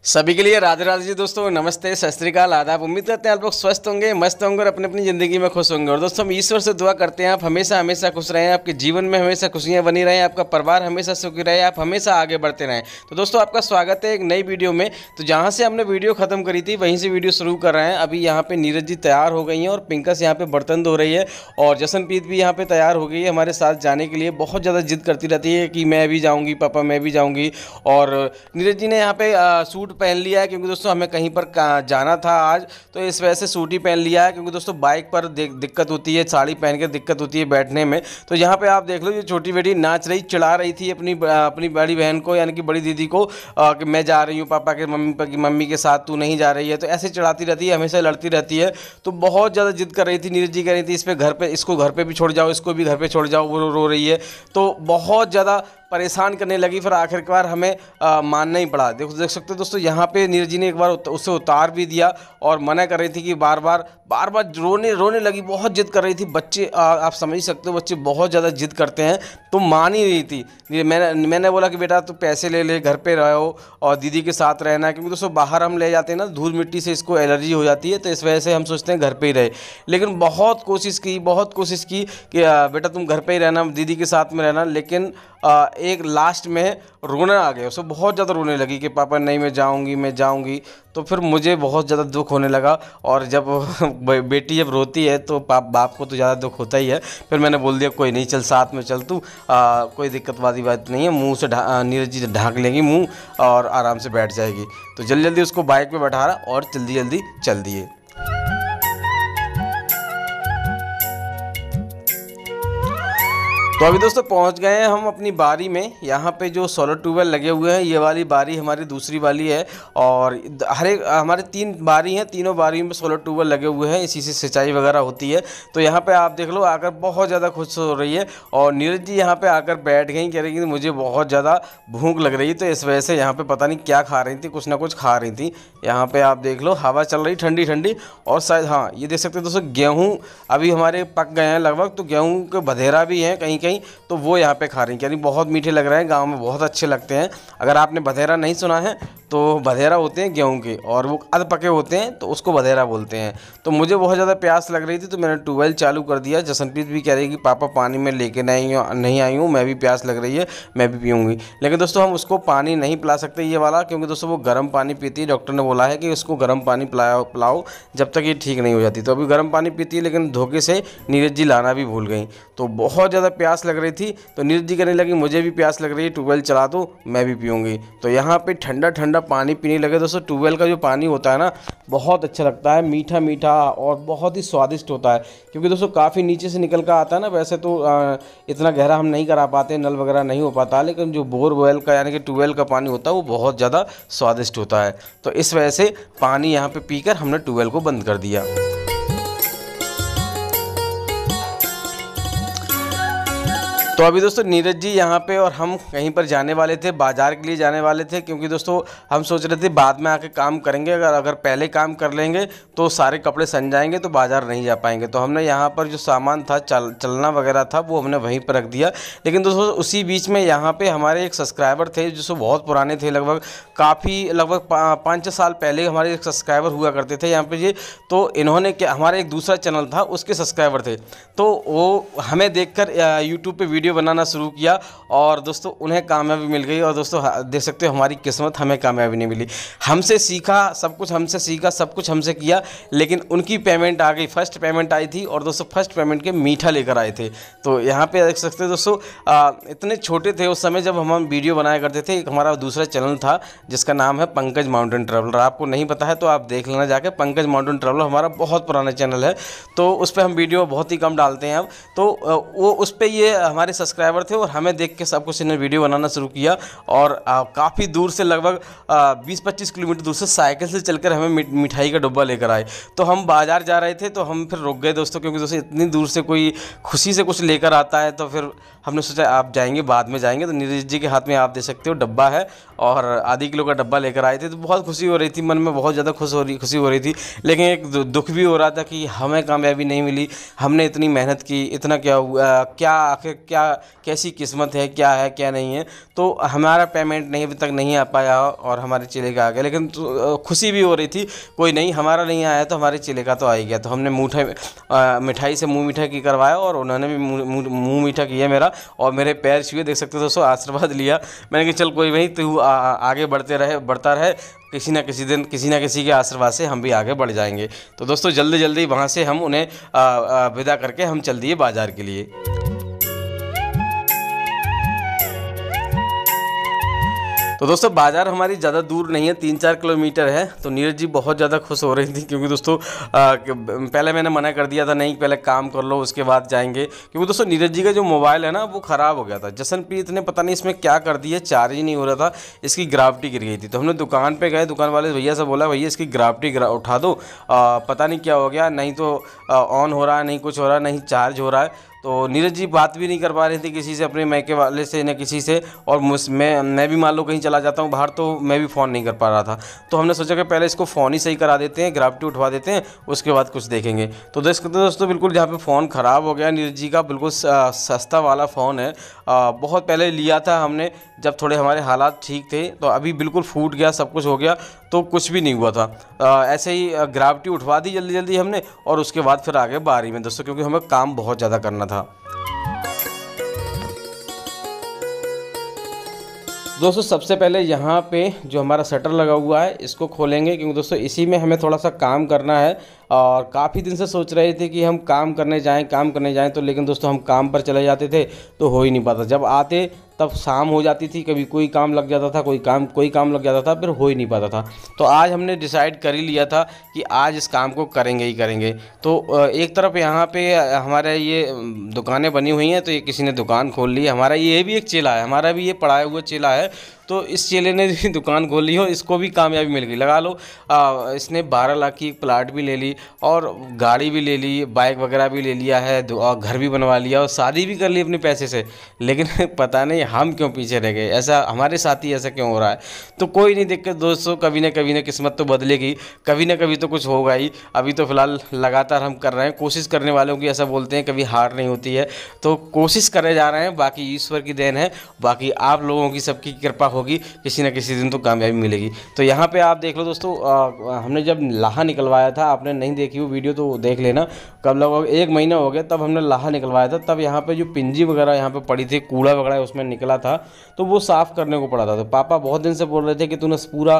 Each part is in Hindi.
सभी के लिए राधे राधे जी दोस्तों, नमस्ते, सत श्री अकाल, आदाब। उम्मीद करते हैं आप लोग स्वस्थ होंगे, मस्त होंगे और अपनी अपनी ज़िंदगी में खुश होंगे। और दोस्तों हम ईश्वर से दुआ करते हैं आप हमेशा हमेशा खुश रहें, आपके जीवन में हमेशा खुशियां बनी रहें, आपका परिवार हमेशा सुखी रहे, आप हमेशा आगे बढ़ते रहें। तो दोस्तों आपका स्वागत है एक नई वीडियो में। तो जहाँ से हमने वीडियो ख़त्म करी थी वहीं से वीडियो शुरू कर रहे हैं। अभी यहाँ पर नीरज जी तैयार हो गई हैं और पिंकस यहाँ पर बर्तन धो रही है और जसनप्रीत भी यहाँ पर तैयार हो गई है हमारे साथ जाने के लिए। बहुत ज़्यादा जिद करती रहती है कि मैं भी जाऊँगी पापा, मैं भी जाऊँगी। और नीरज जी ने यहाँ पे सूट पहन लिया है क्योंकि दोस्तों हमें कहीं पर जाना था आज, तो इस वजह से सूट ही पहन लिया है। क्योंकि दोस्तों बाइक पर दिक्कत होती है, साड़ी पहन के दिक्कत होती है बैठने में। तो यहाँ पे आप देख लो ये छोटी बेटी नाच रही, चिढ़ा रही थी अपनी बड़ी बहन को, यानी कि बड़ी दीदी को कि मैं जा रही हूँ पापा के मम्मी के साथ, तू नहीं जा रही है। तो ऐसे चिढ़ाती रहती है, हमेशा लड़ती रहती है। तो बहुत ज़्यादा जिद कर रही थी, नीरज जी कह रही थी इसको घर पर भी छोड़ जाओ, इसको भी घर पर छोड़ जाओ, वो रो रही है। तो बहुत ज़्यादा परेशान करने लगी। फिर आखिरकार हमें मानना ही पड़ा। देख सकते हो दोस्तों, यहाँ पे नीरज जी ने एक बार उसे उतार भी दिया और मना कर रही थी कि बार बार रोने लगी, बहुत जिद कर रही थी। बच्चे आप समझ सकते हो, बच्चे बहुत ज़्यादा जिद करते हैं। तो मान ही नहीं थी। मैंने बोला कि बेटा तू पैसे ले घर पे रहो और दीदी के साथ रहना, क्योंकि दोस्तों बाहर हम ले जाते हैं ना, धूल मिट्टी से इसको एलर्जी हो जाती है। तो इस वजह से हम सोचते हैं घर पे ही रहे। लेकिन बहुत कोशिश की कि बेटा तुम घर पे ही रहना, दीदी के साथ में रहना। लेकिन एक लास्ट में रोना आ गया, उसे बहुत ज़्यादा रोने लगी कि पापा नहीं मैं जाऊंगी। तो फिर मुझे बहुत ज़्यादा दुख होने लगा। और जब बेटी जब रोती है तो बाप को तो ज़्यादा दुख होता ही है। फिर मैंने बोल दिया कोई नहीं, चल साथ में चल तू, कोई दिक्कत वाली बात नहीं है। मुंह से नीरज जी ढाँक लेंगी मुंह और आराम से बैठ जाएगी। तो जल्दी उसको बाइक पे बैठा रहा और जल्दी चल दिए। तो अभी दोस्तों पहुंच गए हैं हम अपनी बारी में। यहाँ पे जो सोलर ट्यूबवेल लगे हुए हैं, ये वाली बारी हमारी दूसरी वाली है। और हमारे 3 बारी हैं, तीनों बारी में सोलर ट्यूबवेल लगे हुए हैं, इसी से सिंचाई वगैरह होती है। तो यहाँ पे आप देख लो, आकर बहुत ज़्यादा खुश हो रही है। और नीरज जी यहाँ पे आकर बैठ गई, कह रही कि मुझे बहुत ज़्यादा भूख लग रही। तो इस वजह से यहाँ पर पता नहीं क्या खा रही थी, कुछ ना कुछ खा रही थी। यहाँ पर आप देख लो हवा चल रही ठंडी ठंडी। और शायद हाँ, ये देख सकते हो दोस्तों, गेहूँ अभी हमारे पक गए हैं लगभग। तो गेहूँ के भदेरा भी हैं कहीं, तो वो यहाँ पे खा रही हैं। यानी बहुत मीठे लग रहे हैं, गांव में बहुत अच्छे लगते हैं। अगर आपने भदेरा नहीं सुना है तो भदेरा होते हैं गेहूं के, और वो अध पके होते हैं तो उसको भदेरा बोलते हैं। तो मुझे बहुत ज़्यादा प्यास लग रही थी तो मैंने ट्यूबवेल चालू कर दिया। जसनप्रीत भी कह रही कि पापा पानी में लेके नहीं आई हूँ, मैं भी प्यास लग रही है, मैं भी पीऊँगी। लेकिन दोस्तों हम उसको पानी नहीं पिला सकते ये वाला, क्योंकि दोस्तों वो गर्म पानी पीती है। डॉक्टर ने बोला है कि उसको गर्म पानी पिलाओ जब तक ये ठीक नहीं हो जाती। तो अभी गर्म पानी पीती है, लेकिन धोखे से नीरज जी लाना भी भूल गई। तो बहुत ज़्यादा प्यास लग रही थी। तो नीरज जी कहने लगी मुझे भी प्यास लग रही है, ट्यूबवेल चला दो, मैं भी पीऊँगी। तो यहाँ पे ठंडा ठंडा पानी पीने लगे। दोस्तों ट्यूबवेल का जो पानी होता है ना, बहुत अच्छा लगता है, मीठा मीठा और बहुत ही स्वादिष्ट होता है। क्योंकि दोस्तों काफ़ी नीचे से निकल कर आता है ना। वैसे तो इतना गहरा हम नहीं करा पाते, नल वगैरह नहीं हो पाता, लेकिन जो बोरवेल का यानी कि ट्यूबवेल का पानी होता है वो बहुत ज़्यादा स्वादिष्ट होता है। तो इस वजह से पानी यहाँ पे पीकर हमने ट्यूबवेल को बंद कर दिया। तो अभी दोस्तों नीरज जी यहाँ पे और हम कहीं पर जाने वाले थे, बाज़ार के लिए जाने वाले थे। क्योंकि दोस्तों हम सोच रहे थे बाद में आके काम करेंगे, अगर पहले काम कर लेंगे तो सारे कपड़े सन जाएंगे तो बाज़ार नहीं जा पाएंगे। तो हमने यहाँ पर जो सामान था, चलना वगैरह था, वो हमने वहीं पर रख दिया। लेकिन दोस्तों उसी बीच में यहाँ पर हमारे एक सब्सक्राइबर थे जो बहुत पुराने थे, लगभग 5-6 साल पहले हमारे एक सब्सक्राइबर हुआ करते थे यहाँ पर ये। तो इन्होंने क्या, हमारा एक दूसरा चैनल था उसके सब्सक्राइबर थे, तो वो हमें देख कर यूट्यूब पर वीडियो बनाना शुरू किया और दोस्तों उन्हें कामयाबी मिल गई। और दोस्तों देख सकते हो हमारी किस्मत, हमें कामयाबी नहीं मिली। हमसे सीखा सब कुछ, सब कुछ हमसे किया, लेकिन उनकी पेमेंट आ गई, फर्स्ट पेमेंट आई थी। और दोस्तों फर्स्ट पेमेंट के मीठा लेकर आए थे। तो यहाँ पे देख सकते हो दोस्तों, इतने छोटे थे उस समय जब हम वीडियो बनाया करते थे। एक हमारा दूसरा चैनल था जिसका नाम है पंकज माउंटेन ट्रैवलर। आपको नहीं पता है तो आप देख लेना जाके, पंकज माउंटेन ट्रैवलर हमारा बहुत पुराना चैनल है। तो उस पर हम वीडियो बहुत ही कम डालते हैं अब। तो वो उस पर ये हमारे सब्सक्राइबर थे और हमें देख के सब कुछ इन्हें वीडियो बनाना शुरू किया। और काफ़ी दूर से, लगभग 20-25 किलोमीटर दूर से साइकिल से चलकर हमें मिठाई का डब्बा लेकर आए। तो हम बाज़ार जा रहे थे तो हम फिर रुक गए दोस्तों, क्योंकि दोस्तों इतनी दूर से कोई खुशी से कुछ लेकर आता है तो फिर हमने सोचा आप जाएंगे बाद में जाएंगे, तो नीरज जी के हाथ में आप दे सकते हो डब्बा है, और आधी किलो का डब्बा लेकर आए थे। तो बहुत खुशी हो रही थी, मन में बहुत ज़्यादा खुशी हो रही थी, लेकिन एक दुख भी हो रहा था कि हमें कामयाबी नहीं मिली। हमने इतनी मेहनत की, इतना क्या हुआ, क्या आखिर क्या कैसी किस्मत है क्या नहीं है, तो हमारा पेमेंट नहीं अभी तक नहीं आ पाया और हमारे चेले का आ गया। लेकिन खुशी भी हो रही थी, कोई नहीं, हमारा नहीं आया तो हमारे चेले का तो आ ही गया। तो हमने मिठाई से मुंह मीठा की करवाया, और उन्होंने भी मुंह मीठा किया मेरा, और मेरे पैर छुए, देख सकते हो दोस्तों, आशीर्वाद लिया। मैंने कहा चल कोई नहीं, तू आगे बढ़ता रहे, किसी ना किसी दिन किसी ना किसी के आशीर्वाद से हम भी आगे बढ़ जाएंगे। तो दोस्तों जल्दी जल्दी वहाँ से हम उन्हें विदा करके हम चल दिए बाज़ार के लिए। तो दोस्तों बाज़ार हमारी ज़्यादा दूर नहीं है, 3-4 किलोमीटर है। तो नीरज जी बहुत ज़्यादा खुश हो रही थी, क्योंकि दोस्तों पहले मैंने मना कर दिया था, नहीं पहले काम कर लो उसके बाद जाएंगे, क्योंकि दोस्तों नीरज जी का जो मोबाइल है ना वो ख़राब हो गया था। जसनप्रीत ने पता नहीं इसमें क्या कर दिया, चार्ज ही नहीं हो रहा था, इसकी ग्राविटी गिर गई थी। तो हमने दुकान पर गए, दुकान वाले भैया से बोला भैया इसकी ग्राविटी उठा दो, पता नहीं क्या हो गया, नहीं तो ऑन हो रहा है, नहीं कुछ हो रहा है, नहीं चार्ज हो रहा है। तो नीरज जी बात भी नहीं कर पा रहे थे किसी से, अपने मैके वाले से न किसी से, और मैं भी मान लो कहीं चला जाता हूँ बाहर, तो मैं भी फ़ोन नहीं कर पा रहा था। तो हमने सोचा कि पहले इसको फ़ोन ही सही करा देते हैं, ग्राविटी उठवा देते हैं, उसके बाद कुछ देखेंगे। तो दोस्तों बिल्कुल जहाँ पे फ़ोन ख़राब हो गया नीरज जी का, बिल्कुल सस्ता वाला फ़ोन है, बहुत पहले लिया था हमने जब थोड़े हमारे हालात ठीक थे, तो अभी बिल्कुल फूट गया, सब कुछ हो गया, तो कुछ भी नहीं हुआ था। ऐसे ही ग्राविटी उठवा दी जल्दी जल्दी हमने, और उसके बाद फिर आगे बारी में दोस्तों, क्योंकि हमें काम बहुत ज़्यादा करना था। दोस्तों सबसे पहले यहाँ पे जो हमारा शटर लगा हुआ है इसको खोलेंगे, क्योंकि दोस्तों इसी में हमें थोड़ा सा काम करना है। और काफ़ी दिन से सोच रहे थे कि हम काम करने जाएं, तो लेकिन दोस्तों हम काम पर चले जाते थे तो हो ही नहीं पाता। जब आते तब शाम हो जाती थी, कभी कोई काम लग जाता था, कोई काम लग जाता था, फिर हो ही नहीं पाता था। तो आज हमने डिसाइड कर ही लिया था कि आज इस काम को करेंगे ही करेंगे। तो एक तरफ यहाँ पे हमारे ये दुकानें बनी हुई हैं, तो ये किसी ने दुकान खोल ली। हमारा ये भी एक चेला है, हमारा भी ये पढ़ाया हुआ चेला है, तो इस चेले ने भी दुकान खोल ली हो, इसको भी कामयाबी मिल गई। लगा लो इसने 12 लाख की एक प्लाट भी ले ली, और गाड़ी भी ले ली, बाइक वगैरह भी ले लिया है, और घर भी बनवा लिया, और शादी भी कर ली अपने पैसे से। लेकिन पता नहीं हम क्यों पीछे रह गए, ऐसा हमारे साथ ही ऐसा क्यों हो रहा है। तो कोई नहीं दिक्कत दोस्तों, कभी ना किस्मत तो बदलेगी, कभी ना कभी तो कुछ होगा ही। अभी तो फिलहाल लगातार हम कर रहे हैं, कोशिश करने वालों की ऐसा बोलते हैं कभी हार नहीं होती है, तो कोशिश करे जा रहे हैं। बाकी ईश्वर की देन है, बाकी आप लोगों की सबकी कृपा होगी, किसी न किसी दिन तो कामयाबी मिलेगी। तो यहाँ पे आप देख लो दोस्तों, हमने जब लाहा निकलवाया था, आपने नहीं देखी वो वीडियो तो देख लेना, कब लगभग 1 महीना हो गया तब हमने लाहा निकलवाया था। तब यहाँ पे जो पिंजी वगैरह यहाँ पे पड़ी थी, कूड़ा वगैरह उसमें निकला था, तो वो साफ़ करने को पड़ा था। तो पापा बहुत दिन से बोल रहे थे कि तूने पूरा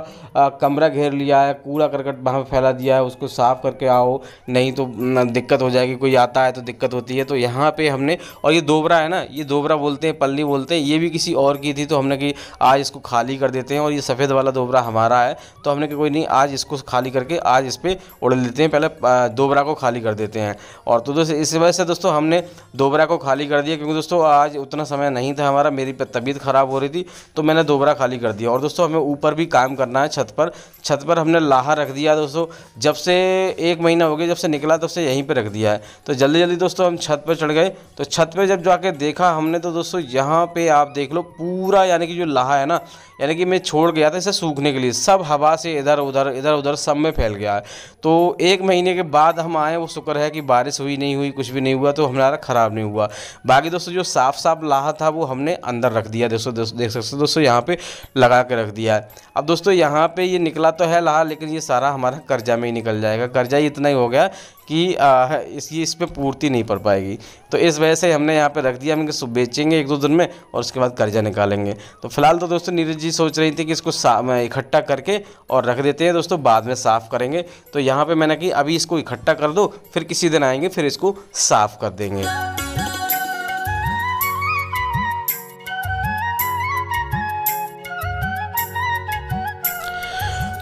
कमरा घेर लिया है, कूड़ा करकट वहाँ पर फैला दिया है, उसको साफ़ करके आओ, नहीं तो दिक्कत हो जाएगी, कोई आता है तो दिक्कत होती है। तो यहाँ पे हमने, और ये दोबरा है ना, ये दोबरा बोलते हैं, पल्ली बोलते हैं, ये भी किसी और की थी, तो हमने कि आज इसको खाली कर देते हैं, और ये सफ़ेद वाला दोबरा हमारा है। तो हमने कि कोई नहीं, आज इसको खाली करके आज इस पर उड़ लेते हैं, पहले दोबरा को खाली कर देते हैं। और तो दोस्तों इस वजह से दोस्तों हमने दोबरा को खाली कर दिया, क्योंकि दोस्तों आज उतना समय नहीं था हमारा, मेरी तबीयत ख़राब हो रही थी, तो मैंने दोबरा खाली कर दिया। और दोस्तों हमें ऊपर भी काम करना है, छत पर हमने लाहा रख दिया दोस्तों, जब से 1 महीना हो गया जब से निकला तब से यहीं पर रख दिया है। तो जल्दी जल्दी दोस्तों हम छत पर चढ़ गए। तो छत पर जब जाके देखा हमने, तो दोस्तों यहाँ पे आप देख लो पूरा, यानी कि जो लाहा है ना, यानी कि मैं छोड़ गया था इसे सूखने के लिए, सब हवा से इधर उधर सब में फैल गया है। तो 1 महीने के बाद हम आए, वो शुक्र है कि बारिश हुई नहीं हुई, कुछ भी नहीं हुआ, तो हमारा ख़राब नहीं हुआ। बाकी दोस्तों जो साफ लाहा था वो हमने अंदर रख दिया, दोस्तों देख सकते हो दोस्तों, यहाँ पे लगा के रख दिया है। अब दोस्तों यहाँ पे ये निकला तो है लाहा, लेकिन ये सारा हमारा कर्जा में ही निकल जाएगा। कर्जा ही इतना ही हो गया कि इस पे पूर्ति नहीं पड़ पाएगी। तो इस वजह से हमने यहाँ पे रख दिया, हम इसको बेचेंगे 1-2 दिन में, और उसके बाद कर्जा निकालेंगे। तो फिलहाल तो दोस्तों नीरज जी सोच रही थी कि इसको इकट्ठा करके और रख देते हैं दोस्तों, बाद में साफ़ करेंगे। तो यहाँ पे मैंने कि अभी इसको इकट्ठा कर दो, फिर किसी दिन आएंगे, फिर इसको साफ़ कर देंगे।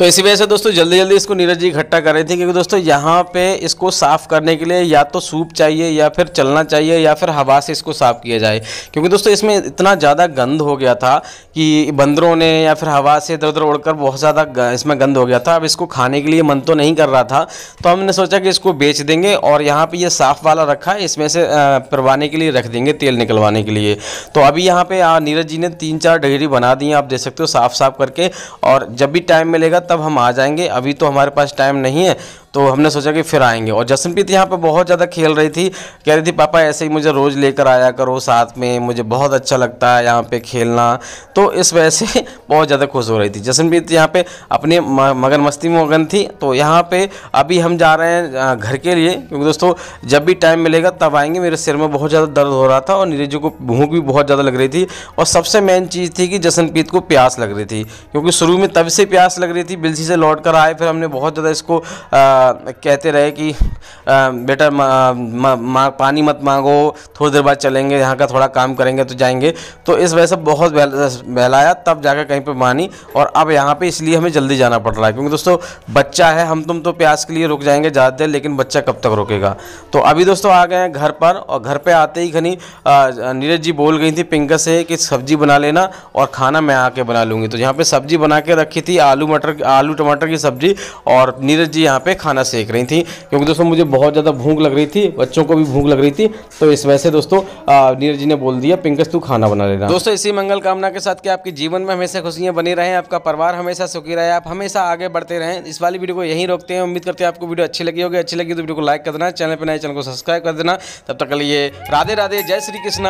तो इसी वजह से दोस्तों जल्दी जल्दी इसको नीरज जी इकट्ठा कर रहे थे, क्योंकि दोस्तों यहाँ पे इसको साफ़ करने के लिए या तो सूप चाहिए या फिर चलना चाहिए या फिर हवा से इसको साफ़ किया जाए, क्योंकि दोस्तों इसमें इतना ज़्यादा गंद हो गया था कि बंदरों ने या फिर हवा से इधर उधर उड़कर बहुत ज़्यादा इसमें गंद हो गया था। अब इसको खाने के लिए मन तो नहीं कर रहा था, तो हमने सोचा कि इसको बेच देंगे और यहाँ पे ये साफ़ वाला रखा है, इसमें से परवाने के लिए रख देंगे, तेल निकलवाने के लिए। तो अभी यहाँ पे नीरज जी ने 3-4 ढेरी बना दी हैं, आप देख सकते हो साफ़ साफ़ करके, और जब भी टाइम मिलेगा तब हम आ जाएंगे। अभी तो हमारे पास टाइम नहीं है, तो हमने सोचा कि फिर आएंगे। और जसनप्रीत यहाँ पे बहुत ज़्यादा खेल रही थी, कह रही थी पापा ऐसे ही मुझे रोज़ लेकर आया करो साथ में, मुझे बहुत अच्छा लगता है यहाँ पे खेलना। तो इस वजह से बहुत ज़्यादा खुश हो रही थी जसनप्रीत, यहाँ पे अपने मगन मस्ती में मगन थी। तो यहाँ पे अभी हम जा रहे हैं घर के लिए, क्योंकि दोस्तों जब भी टाइम मिलेगा तब आएंगे। मेरे सिर में बहुत ज़्यादा दर्द हो रहा था और नीरज जी को भूख भी बहुत ज़्यादा लग रही थी, और सबसे मेन चीज़ थी कि जसनप्रीत को प्यास लग रही थी, क्योंकि शुरू में तब से प्यास लग रही थी, बिलसी से लौट कर आए, फिर हमने बहुत ज़्यादा इसको कहते रहे कि बेटा पानी मत मांगो, थोड़ी देर बाद चलेंगे, यहाँ का थोड़ा काम करेंगे तो जाएंगे। तो इस वजह से बहुत बहलाया, तब जाकर कहीं पे मानी। और अब यहाँ पे इसलिए हमें जल्दी जाना पड़ रहा है, क्योंकि दोस्तों बच्चा है, हम तुम तो प्यास के लिए रुक जाएंगे ज़्यादा देर, लेकिन बच्चा कब तक रुकेगा। तो अभी दोस्तों आ गए हैं घर पर, और घर पर आते ही खनी नीरज जी बोल गई थी पिंकल से कि सब्जी बना लेना और खाना मैं आके बना लूँगी। तो यहाँ पर सब्जी बना के रखी थी, आलू टमाटर की सब्जी, और नीरज जी यहाँ पे खाना सेक रही थी, क्योंकि दोस्तों मुझे बहुत ज़्यादा भूख लग रही थी, बच्चों को भी भूख लग रही थी। तो इस वजह से दोस्तों नीरज जी ने बोल दिया पिंकस तू खाना बना लेना। दोस्तों इसी मंगल कामना के साथ कि आपके जीवन में हमेशा खुशियां बनी रहें, आपका परिवार हमेशा सुखी रहे, आप हमेशा आगे बढ़ते रहें। इस वाली वीडियो को यहीं रोकते हैं। उम्मीद करते हैं आपको वीडियो अच्छी लगी होगी। अच्छी लगी तो वीडियो को लाइक कर देना, चैनल पर नए चैनल को सब्सक्राइब कर देना। तब तक के लिए राधे राधे, जय श्री कृष्ण।